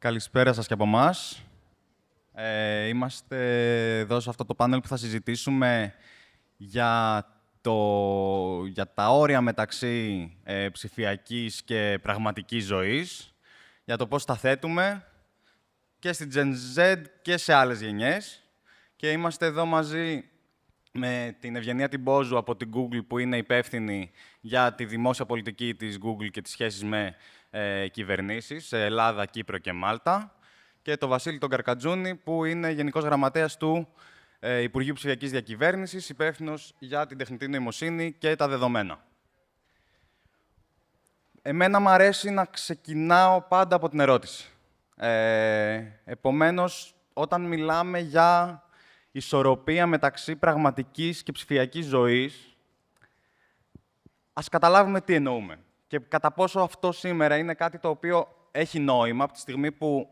Καλησπέρα σας και από εμάς. Είμαστε εδώ σε αυτό το πάνελ που θα συζητήσουμε για τα όρια μεταξύ ψηφιακής και πραγματικής ζωής, για το πώς τα θέτουμε και στην Gen Z και σε άλλες γενιές. Και είμαστε εδώ μαζί με την Ευγενία Τιμπόζου από την Google, που είναι υπεύθυνη για τη δημόσια πολιτική της Google και τις σχέσεις με κυβερνήσεις σε Ελλάδα, Κύπρο και Μάλτα. Και τον Βασίλη τον Καρκατζούνη, που είναι Γενικός Γραμματέας του Υπουργείου Ψηφιακής Διακυβέρνησης, υπεύθυνος για την τεχνητή νοημοσύνη και τα δεδομένα. Εμένα μου αρέσει να ξεκινάω πάντα από την ερώτηση. Επομένως, όταν μιλάμε για ισορροπία μεταξύ πραγματικής και ψηφιακής ζωής, ας καταλάβουμε τι εννοούμε και κατά πόσο αυτό σήμερα είναι κάτι το οποίο έχει νόημα, από τη στιγμή που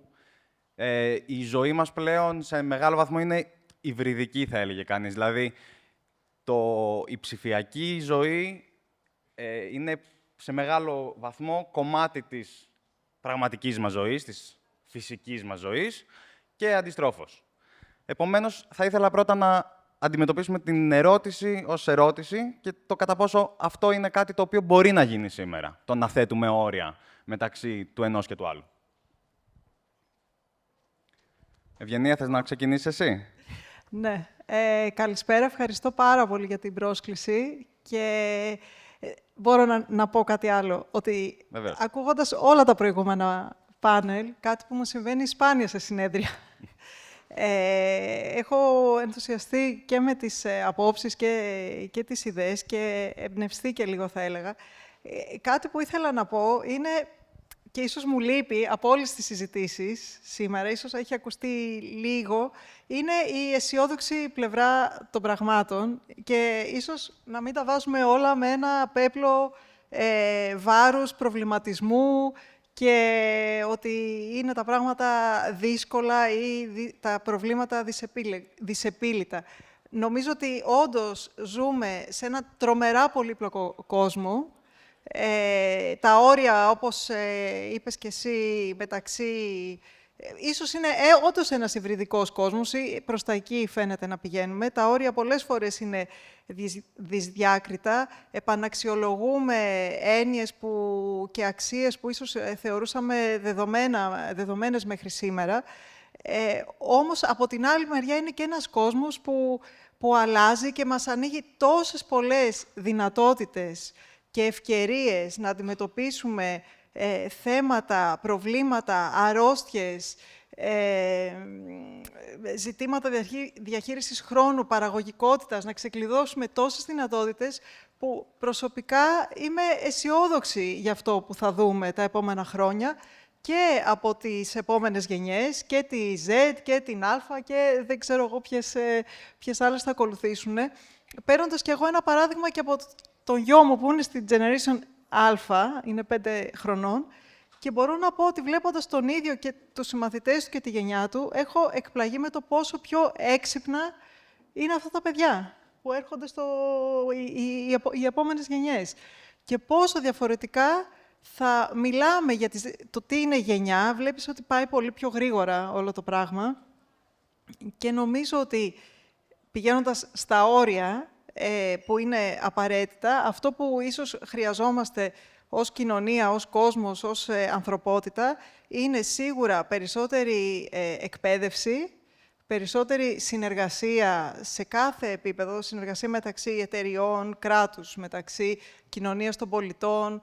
η ζωή μας πλέον σε μεγάλο βαθμό είναι υβριδική, θα έλεγε κανείς. Δηλαδή, η ψηφιακή ζωή είναι σε μεγάλο βαθμό κομμάτι της πραγματικής μας ζωής, της φυσικής μας ζωής και αντιστρόφως. Επομένως, θα ήθελα πρώτα να αντιμετωπίσουμε την ερώτηση ως ερώτηση και το κατά πόσο αυτό είναι κάτι το οποίο μπορεί να γίνει σήμερα, το να θέτουμε όρια μεταξύ του ενός και του άλλου. Ευγενία, θες να ξεκινήσεις εσύ? Ναι. Καλησπέρα. Ευχαριστώ πάρα πολύ για την πρόσκληση. Και μπορώ να πω κάτι άλλο, ότι Βεβαίως. Ακούγοντας όλα τα προηγούμενα πάνελ, κάτι που μου συμβαίνει σπάνια σε συνέδρια. Έχω ενθουσιαστεί και με τις απόψεις και τις ιδέες και εμπνευστεί και λίγο, θα έλεγα. Κάτι που ήθελα να πω είναι, και ίσως μου λείπει από όλες τις συζητήσεις σήμερα, ίσως έχει ακουστεί λίγο, είναι η αισιόδοξη πλευρά των πραγμάτων και ίσως να μην τα βάζουμε όλα με ένα πέπλο βάρους, προβληματισμού και ότι είναι τα πράγματα δύσκολα ή τα προβλήματα δυσεπίλητα. Νομίζω ότι όντως ζούμε σε ένα τρομερά πολύπλοκο κόσμο. Τα όρια, όπως είπες και εσύ, μεταξύ... ίσως είναι όντως ένας υβριδικός κόσμος, ή προς τα εκεί φαίνεται να πηγαίνουμε. Τα όρια πολλές φορές είναι δυσδιάκριτα. Επαναξιολογούμε έννοιες και αξίες που ίσως θεωρούσαμε δεδομένες μέχρι σήμερα. Όμως, από την άλλη μεριά, είναι και ένας κόσμος που αλλάζει και μας ανοίγει τόσες πολλές δυνατότητες και ευκαιρίες να αντιμετωπίσουμε θέματα, προβλήματα, αρρώστιες, ζητήματα διαχείρισης χρόνου, παραγωγικότητας, να ξεκλειδώσουμε τόσες δυνατότητες που προσωπικά είμαι αισιόδοξη για αυτό που θα δούμε τα επόμενα χρόνια και από τις επόμενες γενιές, και τη Z και την Α και δεν ξέρω εγώ ποιες άλλες θα ακολουθήσουν. Παίρνοντας κι εγώ ένα παράδειγμα και από τον γιο μου που είναι στην Generation Α, είναι 5 χρονών, και μπορώ να πω ότι βλέποντας τον ίδιο και τους συμμαθητές του και τη γενιά του, έχω εκπλαγεί με το πόσο πιο έξυπνα είναι αυτά τα παιδιά που έρχονται οι επόμενες γενιές. Και πόσο διαφορετικά θα μιλάμε για το τι είναι γενιά. Βλέπεις ότι πάει πολύ πιο γρήγορα όλο το πράγμα. Και νομίζω ότι πηγαίνοντας στα όρια, που είναι απαραίτητα, αυτό που ίσως χρειαζόμαστε ως κοινωνία, ως κόσμος, ως ανθρωπότητα, είναι σίγουρα περισσότερη εκπαίδευση, περισσότερη συνεργασία σε κάθε επίπεδο, συνεργασία μεταξύ εταιριών, κράτους, μεταξύ κοινωνίας των πολιτών,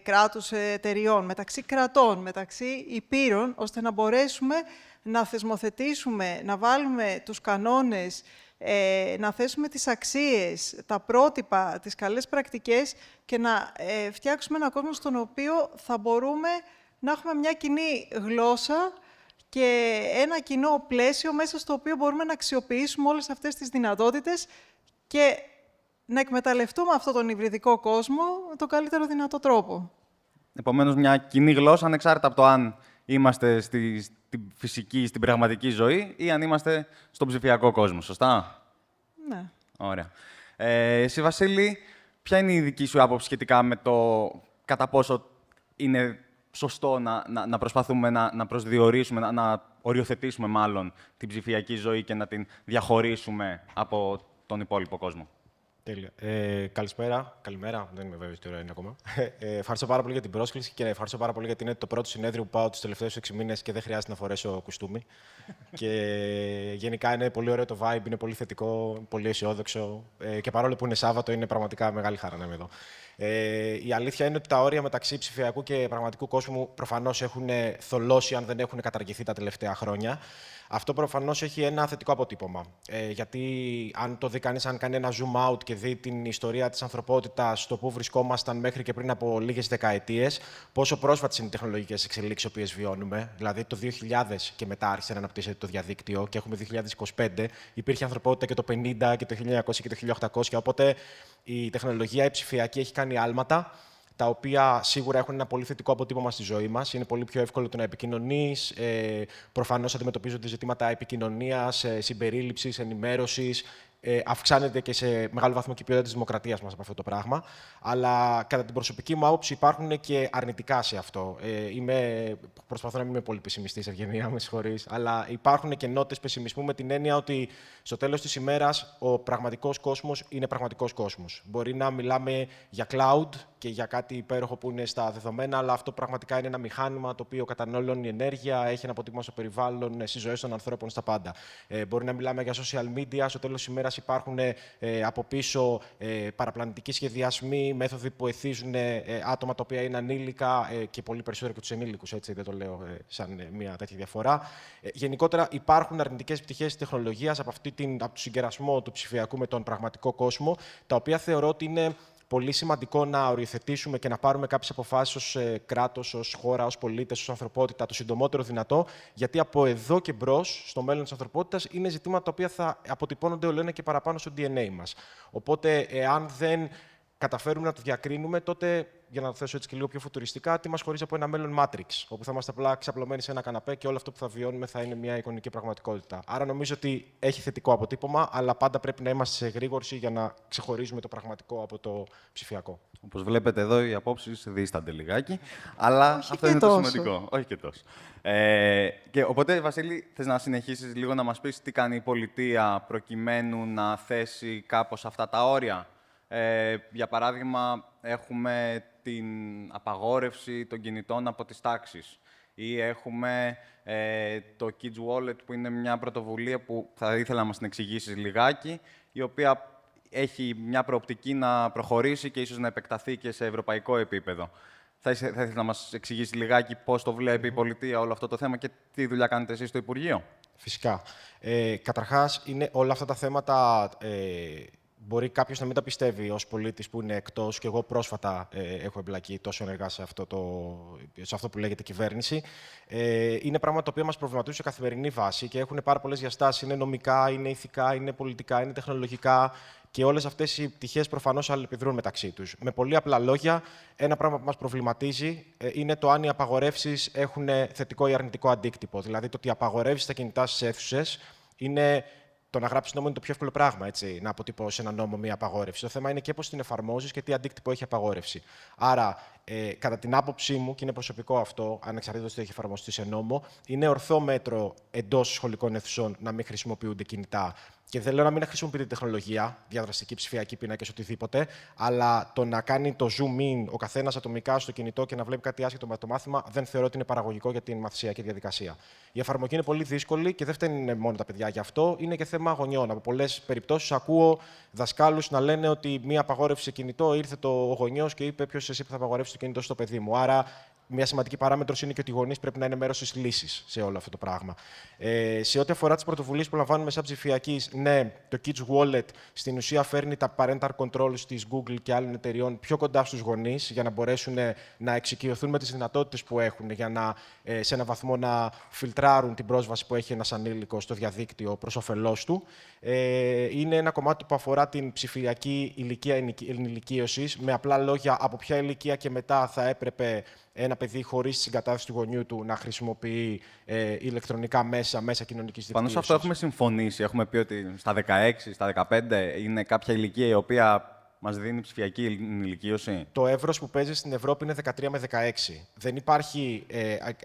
κράτους, εταιριών, μεταξύ κρατών, μεταξύ υπήρων, ώστε να μπορέσουμε να θεσμοθετήσουμε, να βάλουμε τους κανόνες, να θέσουμε τις αξίες, τα πρότυπα, τις καλές πρακτικές και να φτιάξουμε έναν κόσμο στον οποίο θα μπορούμε να έχουμε μια κοινή γλώσσα και ένα κοινό πλαίσιο μέσα στο οποίο μπορούμε να αξιοποιήσουμε όλες αυτές τις δυνατότητες και να εκμεταλλευτούμε αυτόν τον υβριδικό κόσμο με τον καλύτερο δυνατό τρόπο. Επομένως, μια κοινή γλώσσα, ανεξάρτητα από το αν είμαστε στην φυσική, στην πραγματική ζωή ή αν είμαστε στον ψηφιακό κόσμο. Σωστά? Ναι. Ωραία. Εσύ, Βασίλη, ποια είναι η δική σου άποψη σχετικά με το κατά πόσο είναι σωστό να προσπαθούμε να προσδιορίσουμε, να οριοθετήσουμε μάλλον την ψηφιακή ζωή και να την διαχωρίσουμε από τον υπόλοιπο κόσμο. Τέλεια. Καλησπέρα. Καλημέρα. Δεν είμαι βέβαιος τι ώρα είναι ακόμα. Ευχαριστώ πάρα πολύ για την πρόσκληση και ευχαριστώ πάρα πολύ γιατί είναι το πρώτο συνέδριο που πάω τους τελευταίους 6 μήνες και δεν χρειάζεται να φορέσω κουστούμι. Και γενικά είναι πολύ ωραίο το vibe, είναι πολύ θετικό, πολύ αισιόδοξο. Και παρόλο που είναι Σάββατο, είναι πραγματικά μεγάλη χαρά να είμαι εδώ. Η αλήθεια είναι ότι τα όρια μεταξύ ψηφιακού και πραγματικού κόσμου προφανώς έχουν θολώσει, αν δεν έχουν καταργηθεί τα τελευταία χρόνια. Αυτό προφανώς έχει ένα θετικό αποτύπωμα. Γιατί αν το δει κανείς, αν κάνει ένα zoom out και δει την ιστορία της ανθρωπότητας, το πού βρισκόμασταν μέχρι και πριν από λίγες δεκαετίες, πόσο πρόσφατες είναι οι τεχνολογικές εξελίξεις οι οποίες βιώνουμε. Δηλαδή το 2000 και μετά άρχισε να αναπτύσσεται το διαδίκτυο και έχουμε 2025. Υπήρχε ανθρωπότητα και το 50 και το 1900 και το 1800. Οπότε η τεχνολογία, η ψηφιακή, έχει κάνει άλματα, τα οποία σίγουρα έχουν ένα πολύ θετικό αποτύπωμα στη ζωή μας. Είναι πολύ πιο εύκολο το να επικοινωνείς. Προφανώς αντιμετωπίζονται ζητήματα επικοινωνίας, συμπερίληψης, ενημέρωσης. Αυξάνεται και σε μεγάλο βαθμό και η ποιότητα της δημοκρατίας μας από αυτό το πράγμα. Αλλά κατά την προσωπική μου άποψη υπάρχουν και αρνητικά σε αυτό. Προσπαθώ να μην είμαι πολύ πεσημιστής, Ευγενία, με συγχωρείς. Αλλά υπάρχουν και νότες πεσημισμού με την έννοια ότι στο τέλος της ημέρας ο πραγματικός κόσμος είναι πραγματικός κόσμος. Μπορεί να μιλάμε για cloud και για κάτι υπέροχο που είναι στα δεδομένα, αλλά αυτό πραγματικά είναι ένα μηχάνημα το οποίο καταναλώνει ενέργεια, έχει ένα αποτύπωμα στο περιβάλλον, στις ζωές των ανθρώπων, στα πάντα. Μπορεί να μιλάμε για social media, στο τέλος της ημέρας υπάρχουν από πίσω παραπλανητικοί σχεδιασμοί, μέθοδοι που εθίζουν άτομα τα οποία είναι ανήλικα και πολύ περισσότερο και τους ενήλικους, έτσι δεν το λέω σαν μια τέτοια διαφορά. Γενικότερα υπάρχουν αρνητικές πτυχές της τεχνολογίας από το συγκερασμό του ψηφιακού με τον πραγματικό κόσμο, τα οποία θεωρώ ότι είναι πολύ σημαντικό να οριοθετήσουμε και να πάρουμε κάποιες αποφάσεις ως κράτος, ως χώρα, ως πολίτες, ως ανθρωπότητα το συντομότερο δυνατό, γιατί από εδώ και μπρος, στο μέλλον της ανθρωπότητας, είναι ζητήματα τα οποία θα αποτυπώνονται όλο ένα και παραπάνω στο DNA μας. Οπότε, εάν δεν καταφέρουμε να το διακρίνουμε, τότε, για να το θέσω έτσι και λίγο πιο φουτουριστικά, τι μας χωρίζει από ένα μέλλον Matrix, όπου θα είμαστε απλά ξαπλωμένοι σε ένα καναπέ και όλο αυτό που θα βιώνουμε θα είναι μια εικονική πραγματικότητα. Άρα, νομίζω ότι έχει θετικό αποτύπωμα, αλλά πάντα πρέπει να είμαστε σε εγρήγορση για να ξεχωρίζουμε το πραγματικό από το ψηφιακό. Όπως βλέπετε εδώ, οι απόψεις δίστανται λιγάκι, αλλά Όχι αυτό και είναι το τόσο. σημαντικό. Όχι και τόσο. Και οπότε, Βασίλη, θες να συνεχίσεις λίγο να μας πεις τι κάνει η πολιτεία προκειμένου να θέσει κάπως αυτά τα όρια. Για παράδειγμα, έχουμε την απαγόρευση των κινητών από τις τάξεις ή έχουμε το Kids Wallet, που είναι μια πρωτοβουλία που θα ήθελα να μας την εξηγήσεις λιγάκι, η οποία έχει μια προοπτική να προχωρήσει και ίσως να επεκταθεί και σε ευρωπαϊκό επίπεδο. Θα ήθελα να μας εξηγήσει λιγάκι πώς το βλέπει η πολιτεία όλο αυτό το θέμα και τι δουλειά κάνετε εσείς στο Υπουργείο. Φυσικά. Καταρχάς, είναι όλα αυτά τα θέματα... Μπορεί κάποιος να μην τα πιστεύει ως πολίτης που είναι εκτός, και εγώ πρόσφατα έχω εμπλακεί τόσο ενεργά σε αυτό που λέγεται κυβέρνηση. Είναι πράγματα τα οποία μας προβληματίζουν σε καθημερινή βάση και έχουν πάρα πολλές διαστάσεις. Είναι νομικά, είναι ηθικά, είναι πολιτικά, είναι τεχνολογικά. Και όλες αυτές οι πτυχές προφανώς αλληλεπιδρούν μεταξύ τους. Με πολύ απλά λόγια, ένα πράγμα που μας προβληματίζει είναι το αν οι απαγορεύσεις έχουν θετικό ή αρνητικό αντίκτυπο. Δηλαδή, το ότι απαγορεύσεις τα κινητά στις αίθουσες είναι. Το να γράψει νόμο είναι το πιο εύκολο πράγμα, έτσι, να αποτυπώσει ένα νόμο μία απαγόρευση. Το θέμα είναι και πώς την εφαρμόζεις και τι αντίκτυπο έχει απαγόρευση. Άρα, κατά την άποψή μου, και είναι προσωπικό αυτό, ανεξαρτήτως τι έχει εφαρμοστεί σε νόμο, είναι ορθό μέτρο εντός σχολικών αιθουσών να μην χρησιμοποιούνται κινητά. Και δεν λέω να μην χρησιμοποιείται τεχνολογία, διαδραστική, ψηφιακή πίνακες, οτιδήποτε, αλλά το να κάνει το zoom in ο καθένας ατομικά στο κινητό και να βλέπει κάτι άσχετο με το μάθημα, δεν θεωρώ ότι είναι παραγωγικό για την μαθησιακή διαδικασία. Η εφαρμογή είναι πολύ δύσκολη και δεν φταίνουν μόνο τα παιδιά γι' αυτό, είναι και θέμα γονιών. Από πολλές περιπτώσεις ακούω δασκάλους να λένε ότι μία απαγόρευση σε κινητό, ήρθε ο γονιός και είπε: ποιος εσύ που θα απαγορεύσει το κινητό στο παιδί μου. Άρα, μια σημαντική παράμετρος είναι και ότι οι γονείς πρέπει να είναι μέρος της λύσης σε όλο αυτό το πράγμα. Σε ό,τι αφορά τις πρωτοβουλίες που λαμβάνουμε σαν ψηφιακής, ναι, το Kids Wallet στην ουσία φέρνει τα parental controls της Google και άλλων εταιριών πιο κοντά στους γονείς για να μπορέσουν να εξοικειωθούν με τις δυνατότητες που έχουν για να, σε έναν βαθμό, να φιλτράρουν την πρόσβαση που έχει ένας ανήλικος στο διαδίκτυο προς όφελός του. Είναι ένα κομμάτι που αφορά την ψηφιακή ηλικία ενηλικίωσης. Με απλά λόγια, από ποια ηλικία και μετά θα έπρεπε ένα παιδί χωρίς τη συγκατάθεση του γονιού του να χρησιμοποιεί ηλεκτρονικά μέσα κοινωνικής δικτύωσης. Πάνω σε αυτό έχουμε συμφωνήσει. Έχουμε πει ότι στα 16, στα 15 είναι κάποια ηλικία η οποία μας δίνει ψηφιακή ενηλικίωση? Το εύρος που παίζει στην Ευρώπη είναι 13 με 16. Δεν υπάρχει,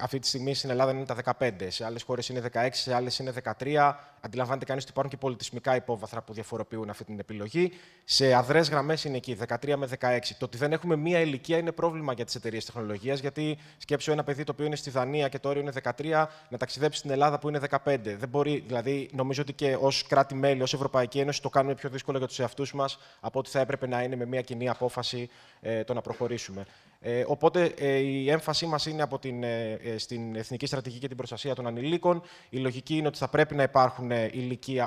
αυτή τη στιγμή στην Ελλάδα είναι τα 15. Σε άλλες χώρες είναι 16, σε άλλες είναι 13. Αντιλαμβάνεται κανείς ότι υπάρχουν και πολιτισμικά υπόβαθρα που διαφοροποιούν αυτή την επιλογή. Σε αδρές γραμμές είναι εκεί, 13 με 16. Το ότι δεν έχουμε μία ηλικία είναι πρόβλημα για τις εταιρείες τεχνολογίας, γιατί σκέψου ένα παιδί το οποίο είναι στη Δανία και το όριο είναι 13, να ταξιδέψει στην Ελλάδα που είναι 15. Δεν μπορεί, δηλαδή, νομίζω ότι και ως κράτη-μέλη, ως Ευρωπαϊκή Ένωση, το κάνουμε πιο δύσκολο για τους εαυτούς μας από ό,τι θα έπρεπε να είναι με μία κοινή απόφαση το να προχωρήσουμε. Οπότε η έμφασή μας είναι στην Εθνική Στρατηγική και την Προστασία των Ανηλίκων. Η λογική είναι ότι θα πρέπει να υπάρχουν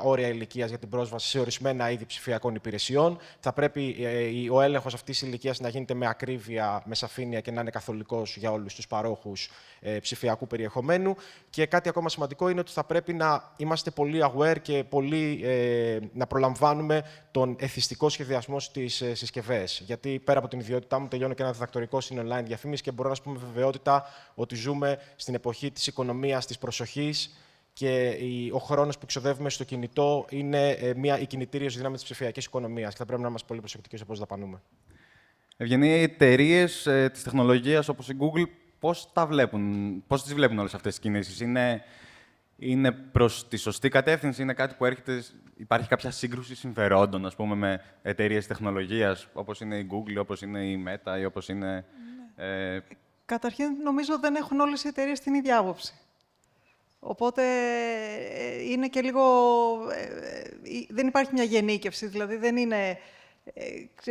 όρια ηλικίας για την πρόσβαση σε ορισμένα είδη ψηφιακών υπηρεσιών. Θα πρέπει ο έλεγχος αυτής της ηλικίας να γίνεται με ακρίβεια, με σαφήνεια και να είναι καθολικός για όλους τους παρόχους ψηφιακού περιεχομένου. Και κάτι ακόμα σημαντικό είναι ότι θα πρέπει να είμαστε πολύ aware και πολύ να προλαμβάνουμε τον εθιστικό σχεδιασμό στις συσκευές. Γιατί πέρα από την ιδιότητά μου, τελειώνω και ένα διδακτορικό στην online διαφήμιση και μπορώ να σου πω με βεβαιότητα ότι ζούμε στην εποχή της οικονομίας, της προσοχής και ο χρόνος που ξοδεύουμε στο κινητό είναι η κινητήριος δύναμη της ψηφιακής οικονομίας και θα πρέπει να είμαστε πολύ προσεκτικοί σε πώς δαπανούμε. Ευγενή, οι εταιρείες της τεχνολογίας όπως η Google, πώς τις βλέπουν όλες αυτές τις κινήσεις? Είναι προς τη σωστή κατεύθυνση, είναι κάτι που υπάρχει κάποια σύγκρουση συμφερόντων, ας πούμε, με εταιρείες τεχνολογίας, όπως είναι η Google, όπως είναι η Meta ή όπως είναι... Καταρχήν, νομίζω δεν έχουν όλες οι εταιρείες την ίδια άποψη. Οπότε είναι και λίγο... δεν υπάρχει μια γενίκευση, δηλαδή δεν είναι...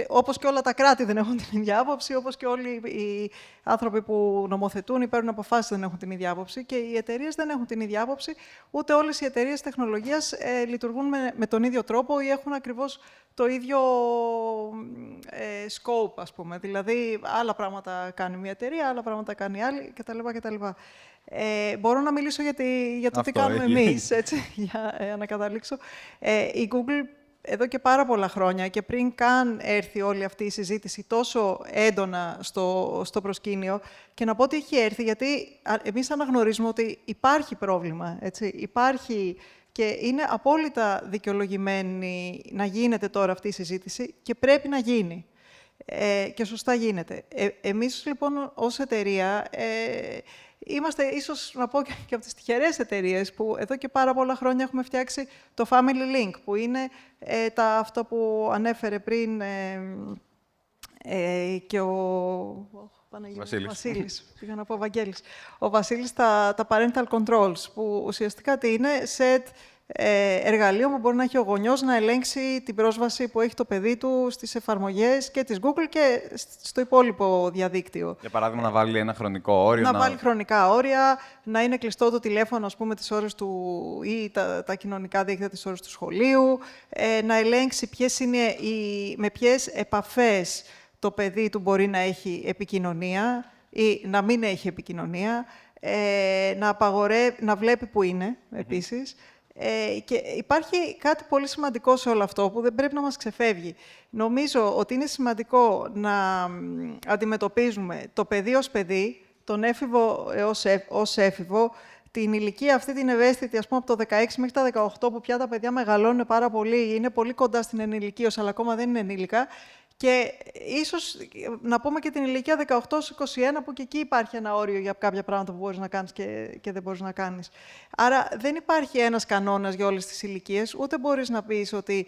όπως και όλα τα κράτη δεν έχουν την ίδια άποψη, όπως και όλοι οι άνθρωποι που νομοθετούν ή παίρνουν αποφάσεις δεν έχουν την ίδια άποψη και οι εταιρείες δεν έχουν την ίδια άποψη, ούτε όλες οι εταιρείες τεχνολογίας λειτουργούν με τον ίδιο τρόπο ή έχουν ακριβώς το ίδιο scope, ας πούμε. Δηλαδή, άλλα πράγματα κάνει μια εταιρεία, άλλα πράγματα κάνει άλλη κτλ. Μπορώ να μιλήσω για το τι κάνουμε εμείς, έτσι, για να καταλήξω. Η Google εδώ και πάρα πολλά χρόνια και πριν καν έρθει όλη αυτή η συζήτηση τόσο έντονα στο προσκήνιο, και να πω ότι έχει έρθει γιατί εμείς αναγνωρίζουμε ότι υπάρχει πρόβλημα, έτσι, υπάρχει και είναι απόλυτα δικαιολογημένη να γίνεται τώρα αυτή η συζήτηση και πρέπει να γίνει. Και σωστά γίνεται. Εμείς, λοιπόν, ως εταιρεία, είμαστε ίσως, να πω, και από τις τυχερές εταιρείες που εδώ και πάρα πολλά χρόνια έχουμε φτιάξει το Family Link, που είναι αυτό που ανέφερε πριν και ο Βασίλης. Πήγα να πω Βαγγέλης. Ο Βασίλης, τα parental controls, που ουσιαστικά τι είναι? Set εργαλείο που μπορεί να έχει ο γονιός να ελέγξει την πρόσβαση που έχει το παιδί του στις εφαρμογές και της Google και στο υπόλοιπο διαδίκτυο. Για παράδειγμα, να βάλει ένα χρονικό όριο. Να βάλει χρονικά όρια, να είναι κλειστό το τηλέφωνο, ας πούμε, τις ώρες του ή τα κοινωνικά δίκτυα τις ώρες του σχολείου, να ελέγξει με ποιες επαφές το παιδί του μπορεί να έχει επικοινωνία ή να μην έχει επικοινωνία, να βλέπει που είναι, επίσης. Και υπάρχει κάτι πολύ σημαντικό σε όλο αυτό που δεν πρέπει να μας ξεφεύγει. Νομίζω ότι είναι σημαντικό να αντιμετωπίζουμε το παιδί ως παιδί, τον έφηβο ως έφηβο, την ηλικία αυτή την ευαίσθητη, ας πούμε, από το 16 μέχρι τα 18, που πια τα παιδιά μεγαλώνουν πάρα πολύ, είναι πολύ κοντά στην ενηλικίωση, αλλά ακόμα δεν είναι ενήλικα. Και ίσως να πούμε και την ηλικία 18-21, που και εκεί υπάρχει ένα όριο για κάποια πράγματα που μπορείς να κάνεις και δεν μπορείς να κάνεις. Άρα δεν υπάρχει ένας κανόνας για όλες τις ηλικίες, ούτε μπορείς να πεις ότι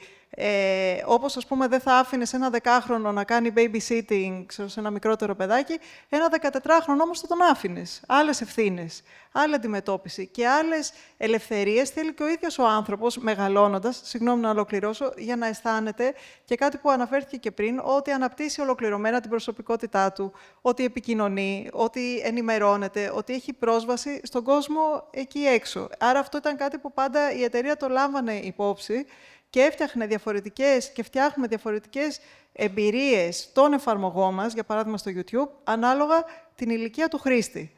όπως, ας πούμε, δεν θα άφηνες ένα 10χρονο να κάνει babysitting σε ένα μικρότερο παιδάκι, ένα 14χρονο όμως θα τον άφηνες. Άλλες ευθύνες, άλλη αντιμετώπιση και άλλες ελευθερίες θέλει και ο ίδιος ο άνθρωπος μεγαλώνοντας, συγγνώμη να ολοκληρώσω, για να αισθάνεται και κάτι που αναφέρθηκε και πριν, ότι αναπτύσσει ολοκληρωμένα την προσωπικότητά του, ότι επικοινωνεί, ότι ενημερώνεται, ότι έχει πρόσβαση στον κόσμο εκεί έξω. Άρα αυτό ήταν κάτι που πάντα η εταιρεία το λάμβανε υπόψη και φτιάχνουμε διαφορετικές εμπειρίες των εφαρμογών μας, για παράδειγμα στο YouTube, ανάλογα την ηλικία του χρήστη.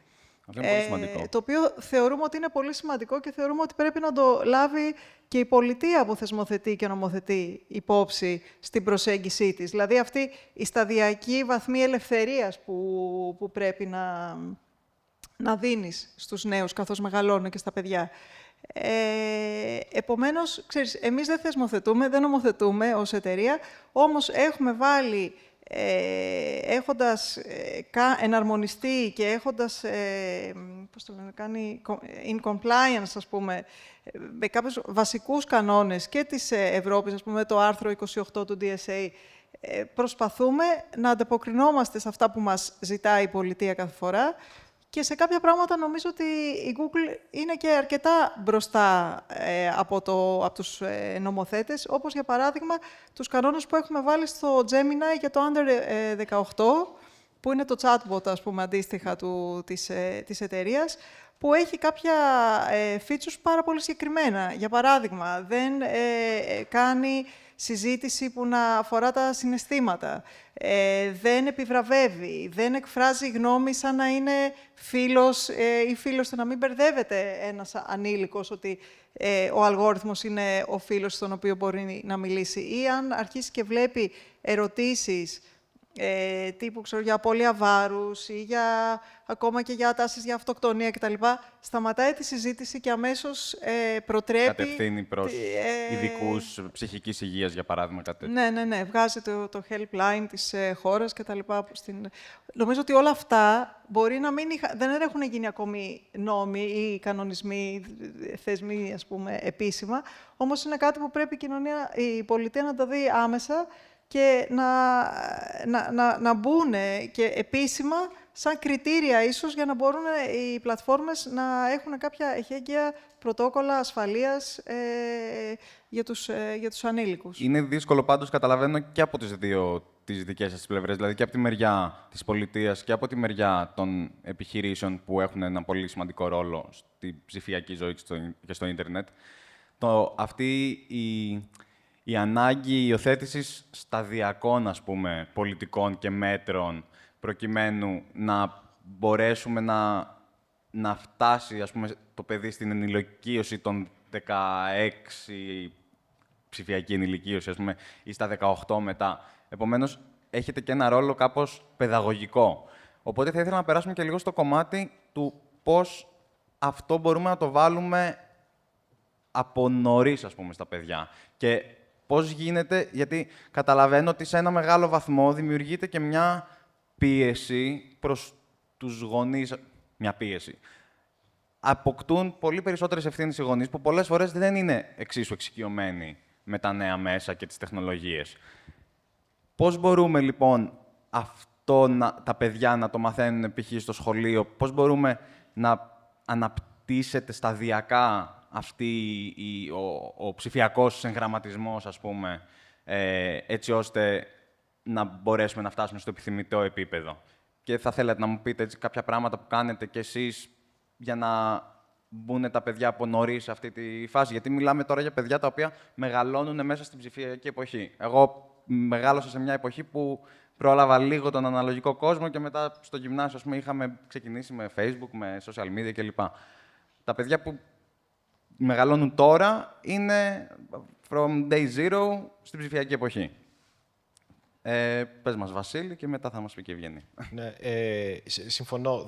Αυτό είναι πολύ σημαντικό. Το οποίο θεωρούμε ότι είναι πολύ σημαντικό και θεωρούμε ότι πρέπει να το λάβει και η πολιτεία που θεσμοθετεί και νομοθετεί υπόψη στην προσέγγισή της. Δηλαδή αυτή η σταδιακή βαθμή ελευθερίας που πρέπει να δίνεις στους νέους καθώς μεγαλώνουν και στα παιδιά. Επομένως, ξέρεις, εμείς δεν θεσμοθετούμε, δεν νομοθετούμε ως εταιρεία, όμως έχουμε βάλει, έχοντας εναρμονιστεί και έχοντας, πώς το λένε, κάνει in compliance, ας πούμε, με κάποιους βασικούς κανόνες και της Ευρώπης, ας πούμε, το άρθρο 28 του DSA, προσπαθούμε να ανταποκρινόμαστε σε αυτά που μας ζητάει η πολιτεία κάθε φορά. Και σε κάποια πράγματα νομίζω ότι η Google είναι και αρκετά μπροστά από τους νομοθέτες, όπως για παράδειγμα τους κανόνες που έχουμε βάλει στο Gemini για το Under 18, που είναι το chatbot, ας πούμε, αντίστοιχα της εταιρείας, που έχει κάποια features πάρα πολύ συγκεκριμένα. Για παράδειγμα, δεν κάνει συζήτηση που να αφορά τα συναισθήματα, δεν επιβραβεύει, δεν εκφράζει γνώμη σαν να είναι φίλος ή φίλος, να μην μπερδεύεται ένας ανήλικος ότι ο αλγόριθμος είναι ο φίλος στον οποίο μπορεί να μιλήσει. Ή αν αρχίσει και βλέπει ερωτήσεις τύπου, ξέρω, για απώλεια βάρους ή ακόμα και για τάσεις για αυτοκτονία κτλ. Σταματάει τη συζήτηση και αμέσως προτρέπει... Κατευθύνει προς ειδικούς ψυχικής υγείας, για παράδειγμα, κάτι τέτοιο. Ναι. Βγάζει το helpline της χώρας κτλ. Νομίζω ότι όλα αυτά μπορεί να μην δεν έχουν γίνει ακόμη νόμοι ή κανονισμοί, θεσμοί, ας πούμε, επίσημα, όμως είναι κάτι που πρέπει η πολιτεία να τα δει άμεσα και να μπουν και επίσημα σαν κριτήρια ίσως για να μπορούν οι πλατφόρμες να έχουν κάποια εχέγγυα πρωτόκολλα ασφαλείας για τους ανήλικους. Είναι δύσκολο πάντως, καταλαβαίνω, και από τις δικές σας πλευρές, δηλαδή και από τη μεριά της πολιτείας και από τη μεριά των επιχειρήσεων που έχουν ένα πολύ σημαντικό ρόλο στη ψηφιακή ζωή και στο ίντερνετ. Αυτή η ανάγκη υιοθέτησης σταδιακών, ας πούμε, πολιτικών και μέτρων, προκειμένου να μπορέσουμε να φτάσει, ας πούμε, το παιδί στην ενηλικίωση των 16, ψηφιακή ενηλικίωση, ας πούμε, ή στα 18 μετά. Επομένως, έχετε και ένα ρόλο κάπως παιδαγωγικό. Οπότε θα ήθελα να περάσουμε και λίγο στο κομμάτι του πώς αυτό μπορούμε να το βάλουμε από νωρίς, ας πούμε, στα παιδιά. Και πώς γίνεται, γιατί καταλαβαίνω ότι σε ένα μεγάλο βαθμό δημιουργείται και μια πίεση προς τους γονείς. Μια πίεση. Αποκτούν πολύ περισσότερες ευθύνες οι γονείς, που πολλές φορές δεν είναι εξίσου εξοικειωμένοι με τα νέα μέσα και τις τεχνολογίες. Πώς μπορούμε, λοιπόν, τα παιδιά να το μαθαίνουν π.χ. στο σχολείο, πώς μπορούμε να αναπτύσσεται σταδιακά ο ψηφιακός εγγραμματισμός, ας πούμε, έτσι ώστε να μπορέσουμε να φτάσουμε στο επιθυμητό επίπεδο. Και θα θέλατε να μου πείτε έτσι κάποια πράγματα που κάνετε κι εσείς για να μπουν τα παιδιά από νωρίς σε αυτή τη φάση. Γιατί μιλάμε τώρα για παιδιά τα οποία μεγαλώνουν μέσα στην ψηφιακή εποχή. Εγώ μεγάλωσα σε μια εποχή που πρόλαβα λίγο τον αναλογικό κόσμο και μετά στο γυμνάσιο, ας πούμε, είχαμε ξεκινήσει με Facebook, με social media κλπ. Τα παιδιά που μεγαλώνουν τώρα είναι from day zero στην ψηφιακή εποχή. Πες μας, Βασίλη, και μετά θα μας πει και η Ευγενή. Ναι, συμφωνώ.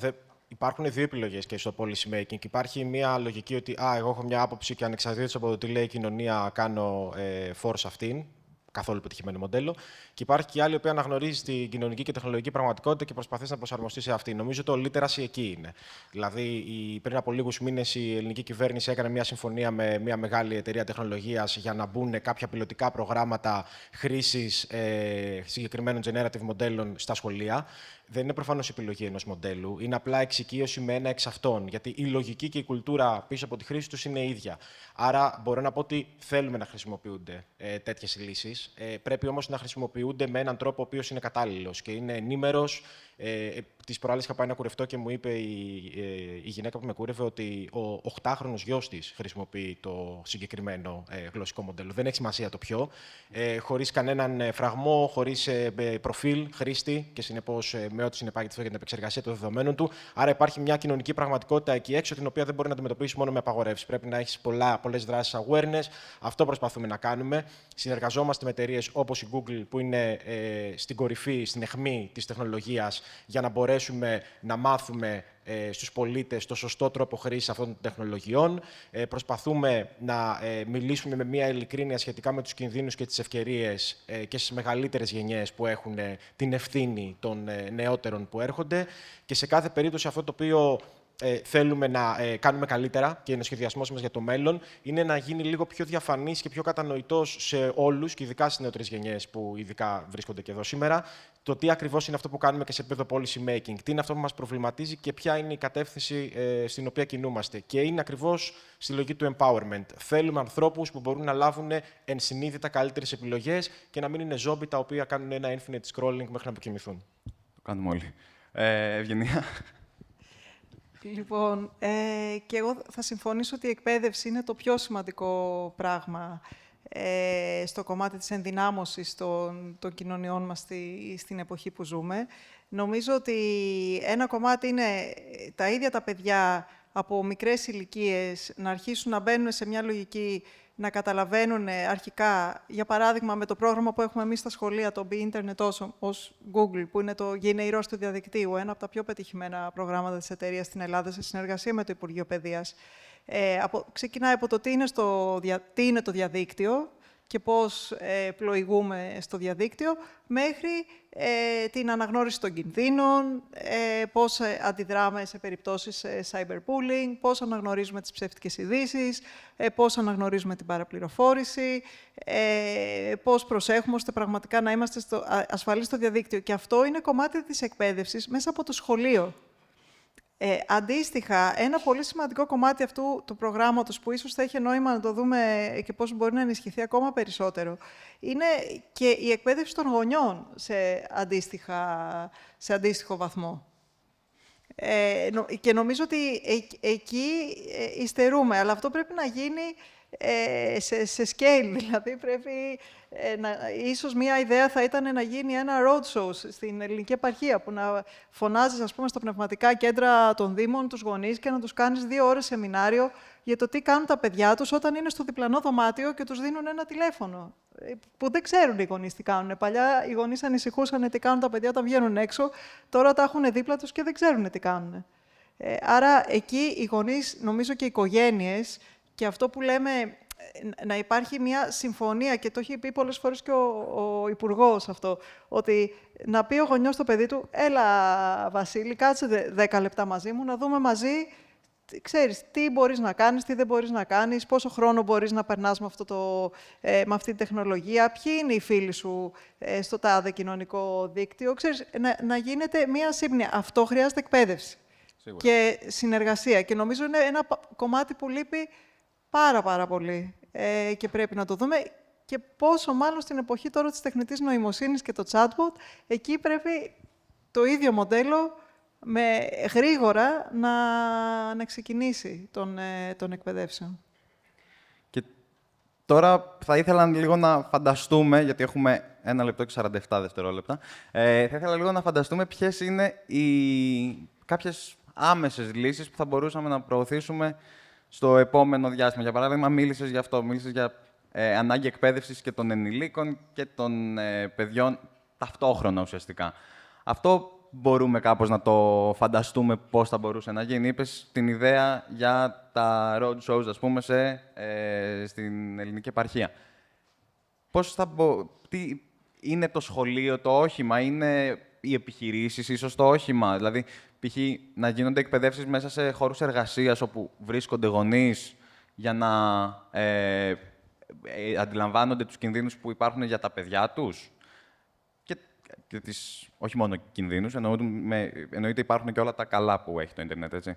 Υπάρχουν δύο επιλογές και στο policy making. Υπάρχει μια λογική ότι εγώ έχω μια άποψη και ανεξαρτήτως από το τι λέει η κοινωνία κάνω φόρο σε αυτήν. Καθόλου πετυχημένο μοντέλο. Και υπάρχει και άλλη, η οποία αναγνωρίζει την κοινωνική και τεχνολογική πραγματικότητα και προσπαθεί να προσαρμοστεί σε αυτή. Νομίζω το literacy εκεί είναι. Δηλαδή, πριν από λίγους μήνες η ελληνική κυβέρνηση έκανε μια συμφωνία με μια μεγάλη εταιρεία τεχνολογίας για να μπουν κάποια πιλωτικά προγράμματα χρήσης συγκεκριμένων generative μοντέλων στα σχολεία. Δεν είναι προφανώς επιλογή ενός μοντέλου, είναι απλά εξοικείωση με ένα εξ αυτών. Γιατί η λογική και η κουλτούρα πίσω από τη χρήση τους είναι ίδια. Άρα, μπορώ να πω ότι θέλουμε να χρησιμοποιούνται τέτοιες λύσεις. Πρέπει όμως να χρησιμοποιούνται με έναν τρόπο ο οποίος είναι κατάλληλος και είναι ενήμερος. Τις προάλλες είχα πάει να κουρευτώ και μου είπε η γυναίκα που με κούρευε ότι ο 8χρονος γιος της χρησιμοποιεί το συγκεκριμένο γλωσσικό μοντέλο. Δεν έχει σημασία το ποιο. Χωρίς κανέναν φραγμό, χωρίς προφίλ χρήστη και συνεπώς με ό,τι συνεπάγεται αυτό για την επεξεργασία των δεδομένων του. Άρα υπάρχει μια κοινωνική πραγματικότητα εκεί έξω, την οποία δεν μπορεί να αντιμετωπίσει μόνο με απαγορεύσεις. Πρέπει να έχει πολλές δράσεις awareness. Αυτό προσπαθούμε να κάνουμε. Συνεργαζόμαστε με εταιρείες όπως η Google, που είναι στην κορυφή, στην αιχμή της τεχνολογίας για να μπορέσουμε να μάθουμε στους πολίτες το σωστό τρόπο χρήσης αυτών των τεχνολογιών. Προσπαθούμε να μιλήσουμε με μια ειλικρίνεια σχετικά με τους κινδύνους και τις ευκαιρίες και στις μεγαλύτερες γενιές που έχουν την ευθύνη των νεότερων που έρχονται. Και σε κάθε περίπτωση αυτό το οποίο θέλουμε να κάνουμε καλύτερα και είναι ο σχεδιασμός μας για το μέλλον, είναι να γίνει λίγο πιο διαφανής και πιο κατανοητός σε όλους, και ειδικά στις νεότερες γενιές που ειδικά βρίσκονται και εδώ σήμερα, το τι ακριβώς είναι αυτό που κάνουμε και σε επίπεδο policy making, τι είναι αυτό που μας προβληματίζει και ποια είναι η κατεύθυνση στην οποία κινούμαστε. Και είναι ακριβώς στη λογική του empowerment. Θέλουμε ανθρώπους που μπορούν να λάβουν ενσυνείδητα καλύτερες επιλογές και να μην είναι ζόμπι τα οποία κάνουν ένα infinite scrolling μέχρι να αποκοιμηθούν. Το κάνουμε όλοι. Ευγενία. Λοιπόν, και εγώ θα συμφωνήσω ότι η εκπαίδευση είναι το πιο σημαντικό πράγμα στο κομμάτι της ενδυνάμωσης των κοινωνιών μας στην εποχή που ζούμε. Νομίζω ότι ένα κομμάτι είναι τα ίδια τα παιδιά από μικρές ηλικίες να αρχίσουν να μπαίνουν σε μια λογική, να καταλαβαίνουν αρχικά, για παράδειγμα, με το πρόγραμμα που έχουμε εμείς στα σχολεία, το Be Internet ως Google, που είναι το γενεϊρός του διαδικτύου, ένα από τα πιο πετυχημένα προγράμματα της εταιρείας στην Ελλάδα, σε συνεργασία με το Υπουργείο Παιδείας. Ξεκινάει από το τι είναι το διαδίκτυο και πώς πλοηγούμε στο διαδίκτυο, μέχρι την αναγνώριση των κινδύνων, πώς αντιδράμε σε περιπτώσεις cyberbullying, πώς αναγνωρίζουμε τις ψεύτικες ειδήσεις, πώς αναγνωρίζουμε την παραπληροφόρηση, πώς προσέχουμε ώστε πραγματικά να είμαστε ασφαλείς στο διαδίκτυο. Και αυτό είναι κομμάτι της εκπαίδευσης μέσα από το σχολείο. Αντίστοιχα, ένα πολύ σημαντικό κομμάτι αυτού του προγράμματος που ίσως θα είχε νόημα να το δούμε και πώς μπορεί να ενισχυθεί ακόμα περισσότερο, είναι και η εκπαίδευση των γονιών σε αντίστοιχο βαθμό. Και νομίζω ότι εκεί υστερούμε, αλλά αυτό πρέπει να γίνει σε scale, δηλαδή πρέπει ίσως μία ιδέα θα ήταν να γίνει ένα roadshow στην ελληνική επαρχία, που να φωνάζεις, ας πούμε, στα πνευματικά κέντρα των Δήμων, τους γονείς, και να τους κάνεις 2 ώρες σεμινάριο για το τι κάνουν τα παιδιά τους όταν είναι στο διπλανό δωμάτιο και τους δίνουν ένα τηλέφωνο, που δεν ξέρουν οι γονείς τι κάνουν. Παλιά οι γονείς ανησυχούσαν τι κάνουν τα παιδιά όταν βγαίνουν έξω, τώρα τα έχουν δίπλα τους και δεν ξέρουν τι κάνουν. Άρα εκεί οι γονείς, νομίζω, και οι οικογένειες, και αυτό που λέμε, να υπάρχει μια συμφωνία, και το έχει πει πολλές φορές και ο Υπουργός αυτό, ότι να πει ο γονιός στο παιδί του, έλα Βασίλη, κάτσε 10 λεπτά μαζί μου, να δούμε μαζί, ξέρεις, τι μπορείς να κάνεις, τι δεν μπορείς να κάνεις, πόσο χρόνο μπορείς να περνάς με αυτή τη τεχνολογία, ποιοι είναι οι φίλοι σου στο τάδε κοινωνικό δίκτυο, ξέρεις, να γίνεται μια σύμπνοια. Αυτό χρειάζεται εκπαίδευση. Σίγουρα. Και συνεργασία. Και νομίζω είναι ένα κομμάτι που λείπει πάρα πολύ και πρέπει να το δούμε, και πόσο μάλλον στην εποχή τώρα της τεχνητής νοημοσύνης και το chatbot, εκεί πρέπει το ίδιο μοντέλο γρήγορα να ξεκινήσει των εκπαιδεύσεων. Και τώρα θα ήθελα λίγο να φανταστούμε, γιατί έχουμε 1 λεπτό και 47 δευτερόλεπτα, θα ήθελα λίγο να φανταστούμε ποιες είναι κάποιες άμεσες λύσεις που θα μπορούσαμε να προωθήσουμε στο επόμενο διάστημα. Για παράδειγμα, μίλησες για αυτό, μίλησες για ανάγκη εκπαίδευσης και των ενηλίκων και των παιδιών ταυτόχρονα ουσιαστικά. Αυτό μπορούμε κάπως να το φανταστούμε πώς θα μπορούσε να γίνει. Είπες την ιδέα για τα road shows, ας πούμε, στην ελληνική επαρχία. Τι είναι το σχολείο, το όχημα, είναι οι επιχειρήσεις, ίσως το όχημα. Δηλαδή, π.χ. να γίνονται εκπαιδεύσεις μέσα σε χώρους εργασίας όπου βρίσκονται γονείς για να αντιλαμβάνονται τους κινδύνους που υπάρχουν για τα παιδιά τους. Και όχι μόνο κινδύνους, εννοείται υπάρχουν και όλα τα καλά που έχει το ίντερνετ, έτσι.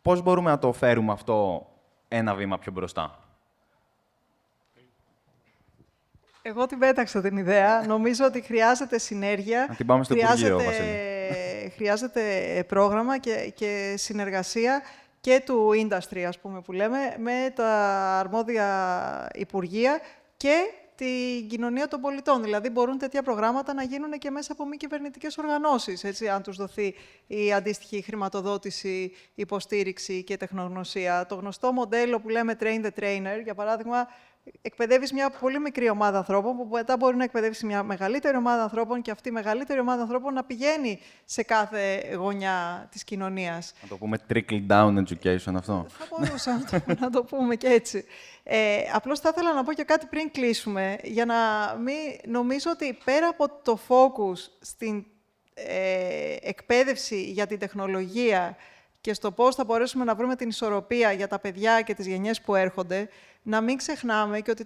Πώς μπορούμε να το φέρουμε αυτό ένα βήμα πιο μπροστά? Εγώ την πέταξα την ιδέα. Νομίζω ότι χρειάζεται συνέργεια. Να την πάμε στο Υπουργείο, Βασίλη. Χρειάζεται πρόγραμμα και συνεργασία και του industry, ας πούμε, που λέμε, με τα αρμόδια υπουργεία και την κοινωνία των πολιτών. Δηλαδή, μπορούν τέτοια προγράμματα να γίνουν και μέσα από μη κυβερνητικές οργανώσεις, έτσι, αν τους δοθεί η αντίστοιχη χρηματοδότηση, υποστήριξη και τεχνογνωσία. Το γνωστό μοντέλο που λέμε train the trainer, για παράδειγμα, εκπαιδεύεις μια πολύ μικρή ομάδα ανθρώπων, που μετά μπορεί να εκπαιδεύσει μια μεγαλύτερη ομάδα ανθρώπων και αυτή η μεγαλύτερη ομάδα ανθρώπων να πηγαίνει σε κάθε γωνιά της κοινωνίας. Να το πούμε trickle-down education αυτό. Θα μπορούσα να το πούμε και έτσι. Απλώς θα ήθελα να πω και κάτι πριν κλείσουμε, για να μην νομίζω ότι πέρα από το focus στην εκπαίδευση για την τεχνολογία και στο πώς θα μπορέσουμε να βρούμε την ισορροπία για τα παιδιά και τις γενιές που έρχονται, να μην ξεχνάμε και ότι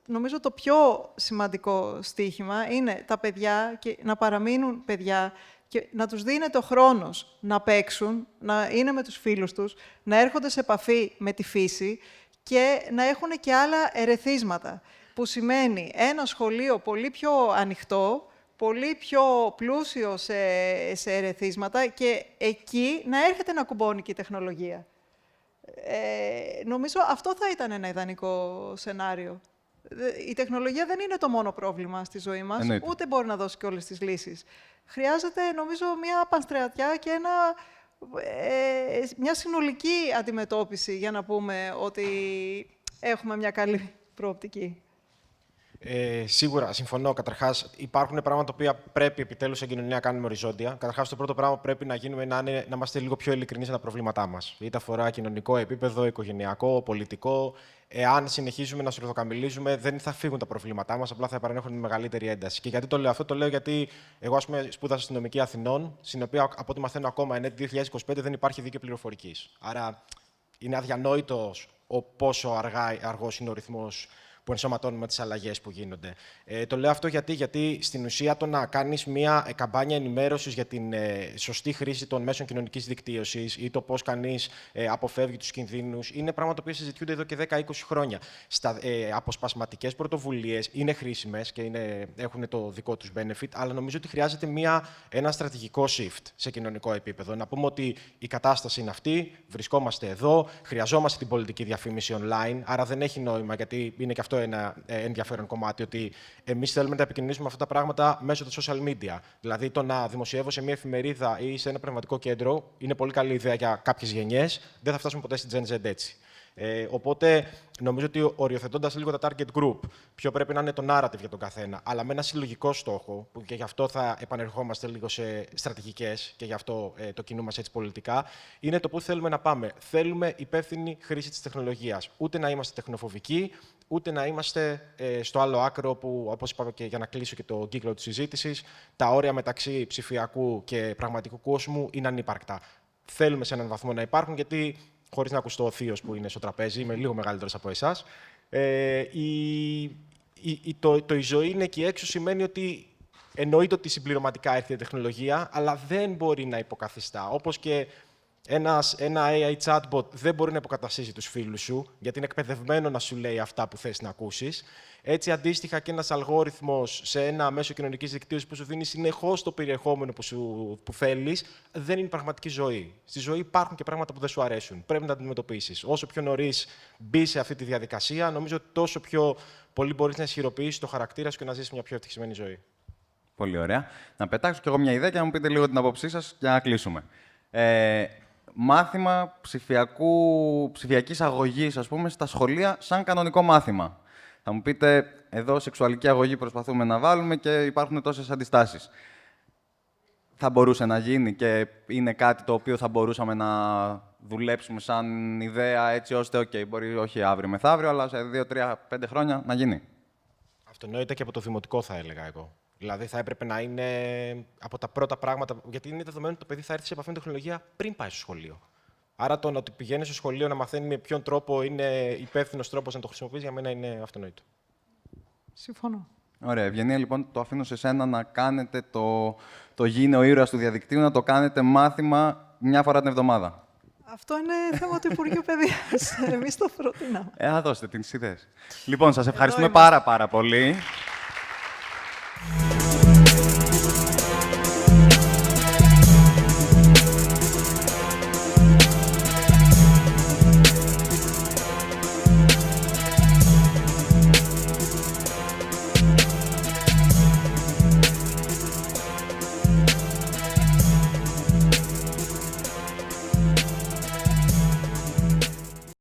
νομίζω το πιο σημαντικό στίχημα είναι τα παιδιά και να παραμείνουν παιδιά και να τους δίνεται ο χρόνος να παίξουν, να είναι με τους φίλους τους, να έρχονται σε επαφή με τη φύση και να έχουν και άλλα ερεθίσματα, που σημαίνει ένα σχολείο πολύ πιο ανοιχτό, πολύ πιο πλούσιο σε ερεθίσματα και εκεί να έρχεται να κουμπώνει και η τεχνολογία. Νομίζω αυτό θα ήταν ένα ιδανικό σενάριο. Η τεχνολογία δεν είναι το μόνο πρόβλημα στη ζωή μας, Εννοείται. ούτε μπορεί να δώσει και όλες τις λύσεις. Χρειάζεται, νομίζω, μια πανστρατιά και μια συνολική αντιμετώπιση για να πούμε ότι έχουμε μια καλή προοπτική. Σίγουρα, συμφωνώ. Καταρχάς, υπάρχουν πράγματα τα οποία πρέπει επιτέλους σαν κοινωνία να κάνουμε οριζόντια. Καταρχάς, το πρώτο πράγμα που πρέπει να γίνουμε είναι να είμαστε λίγο πιο ειλικρινείς με τα προβλήματά μας. Είτε αφορά κοινωνικό επίπεδο, οικογενειακό, πολιτικό. Εάν συνεχίζουμε να σορδοκαμιλίζουμε, δεν θα φύγουν τα προβλήματά μας, απλά θα επανέρχονται με μεγαλύτερη ένταση. Και γιατί το λέω αυτό? Το λέω γιατί εγώ, ας πούμε, σπούδασα στην νομική Αθηνών, στην οποία, από ό,τι μαθαίνω ακόμα, εν έτη 2025 δεν υπάρχει δίκαιο πληροφορικής. Άρα, είναι αδιανόητος πόσο αργός είναι ο ρυθμός που ενσωματώνουμε τις αλλαγές που γίνονται. Το λέω αυτό γιατί στην ουσία το να κάνεις μια καμπάνια ενημέρωσης για την σωστή χρήση των μέσων κοινωνικής δικτύωσης ή το πώς κανείς αποφεύγει τους κινδύνους είναι πράγματα που συζητιούνται εδώ και 10-20 χρόνια. Αποσπασματικές πρωτοβουλίες είναι χρήσιμες και έχουν το δικό τους benefit, αλλά νομίζω ότι χρειάζεται ένα στρατηγικό shift σε κοινωνικό επίπεδο. Να πούμε ότι η κατάσταση είναι αυτή, βρισκόμαστε εδώ, χρειαζόμαστε την πολιτική διαφήμιση online, άρα δεν έχει νόημα, γιατί είναι και αυτό ένα ενδιαφέρον κομμάτι, ότι εμείς θέλουμε να τα επικοινωνήσουμε αυτά τα πράγματα μέσω των social media. Δηλαδή, το να δημοσιεύω σε μια εφημερίδα ή σε ένα πνευματικό κέντρο είναι πολύ καλή ιδέα για κάποιες γενιές. Δεν θα φτάσουμε ποτέ στην Gen Z έτσι. Οπότε, νομίζω ότι οριοθετώντας λίγο τα target group, ποιο πρέπει να είναι το narrative για τον καθένα, αλλά με ένα συλλογικό στόχο, που και γι' αυτό θα επανερχόμαστε λίγο σε στρατηγικές και γι' αυτό το κινούμαστε έτσι πολιτικά, είναι το πού θέλουμε να πάμε. Θέλουμε υπεύθυνη χρήση της τεχνολογίας. Ούτε να είμαστε τεχνοφοβικοί, ούτε να είμαστε στο άλλο άκρο που, όπως είπα και για να κλείσω και το κύκλο της συζήτησης, τα όρια μεταξύ ψηφιακού και πραγματικού κόσμου είναι ανύπαρκτα. Θέλουμε σε έναν βαθμό να υπάρχουν, γιατί, χωρίς να ακουστώ ο θείος που είναι στο τραπέζι, είμαι λίγο μεγαλύτερος από εσάς, η ζωή είναι εκεί έξω σημαίνει ότι εννοείται ότι συμπληρωματικά έρχεται η τεχνολογία, αλλά δεν μπορεί να υποκαθιστά. Όπως και ένα AI chatbot δεν μπορεί να υποκαταστήσει τους φίλους σου, γιατί είναι εκπαιδευμένο να σου λέει αυτά που θες να ακούσεις. Έτσι, αντίστοιχα, και ένας αλγόριθμος σε ένα μέσο κοινωνικής δικτύωσης που σου δίνει συνεχώς το περιεχόμενο που θέλεις, δεν είναι πραγματική ζωή. Στη ζωή υπάρχουν και πράγματα που δεν σου αρέσουν. Πρέπει να τα αντιμετωπίσεις. Όσο πιο νωρίς μπεις σε αυτή τη διαδικασία, νομίζω τόσο πιο πολύ μπορείς να ισχυροποιήσεις το χαρακτήρα σου και να ζήσεις μια πιο ευτυχισμένη ζωή. Πολύ ωραία. Να πετάξω κι εγώ μια ιδέα και να μου πείτε λίγο την άποψή σας για να κλείσουμε. Μάθημα ψηφιακής αγωγής, ας πούμε, στα σχολεία σαν κανονικό μάθημα. Θα μου πείτε, εδώ σεξουαλική αγωγή προσπαθούμε να βάλουμε και υπάρχουν τόσες αντιστάσεις. Θα μπορούσε να γίνει και είναι κάτι το οποίο θα μπορούσαμε να δουλέψουμε σαν ιδέα, έτσι ώστε, μπορεί όχι αύριο μεθαύριο, αλλά σε 2, 3, 5 χρόνια να γίνει. Αυτονόητα και από το δημοτικό, θα έλεγα εγώ. Δηλαδή, θα έπρεπε να είναι από τα πρώτα πράγματα. Γιατί είναι δεδομένο ότι το παιδί θα έρθει σε επαφή με τεχνολογία πριν πάει στο σχολείο. Άρα, το ότι πηγαίνει στο σχολείο να μαθαίνει με ποιον τρόπο είναι υπεύθυνος τρόπος να το χρησιμοποιήσει, για μένα είναι αυτονόητο. Συμφωνώ. Ωραία. Ευγενία, λοιπόν, το αφήνω σε σένα να κάνετε το γίνε ο ήρωας του διαδικτύου, να το κάνετε μάθημα μια φορά την εβδομάδα. Αυτό είναι θέμα του Υπουργείου Παιδείας. Εμείς το προτείναμε. Θα δώσετε τις ιδέες. Λοιπόν, σας ευχαριστούμε είμαστε. πάρα πολύ.